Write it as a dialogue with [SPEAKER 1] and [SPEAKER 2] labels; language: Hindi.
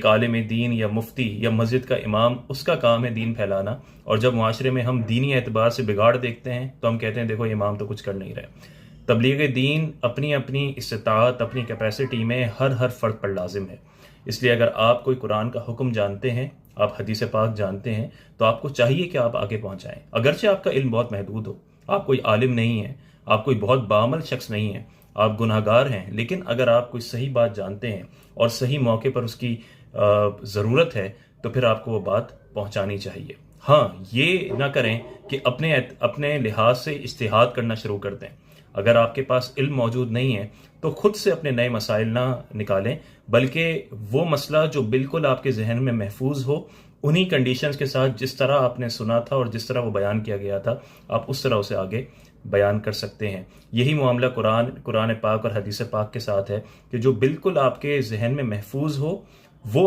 [SPEAKER 1] एक आलिम दीन या मुफ्ती या मस्जिद का इमाम, उसका काम है दीन फैलाना। और जब माशरे में हम दीनी एतबार से बिगाड़ देखते हैं तो हम कहते हैं देखो ये इमाम तो कुछ कर नहीं रहे। तबलीग दीन अपनी अपनी इस्तात, अपनी कैपेसिटी में हर फर्द पर लाजिम है। इसलिए अगर आप कोई कुरान का हुक्म जानते हैं, आप हदीस पाक जानते हैं, तो आपको चाहिए कि आप आगे पहुंचाएं। अगरचे आपका इल्म बहुत महदूद हो, आप कोई आलिम नहीं है, आप कोई बहुत बामल शख्स नहीं है, आप गुनाहगार हैं, लेकिन अगर आप कोई सही बात जानते हैं और सही मौके पर उसकी ज़रूरत है, तो फिर आपको वो बात पहुंचानी चाहिए। हाँ, ये ना करें कि अपने अपने लिहाज से इज्तिहाद करना शुरू कर दें। अगर आपके पास इल्म मौजूद नहीं है तो खुद से अपने नए मसाइल ना निकालें, बल्कि वो मसला जो बिल्कुल आपके जहन में महफूज हो, उन्हीं कंडीशंस के साथ जिस तरह आपने सुना था और जिस तरह वो बयान किया गया था, आप उस तरह उसे आगे बयान कर सकते हैं। यही मामला कुरान पाक और हदीस पाक के साथ है कि जो बिल्कुल आपके जहन में महफूज हो वो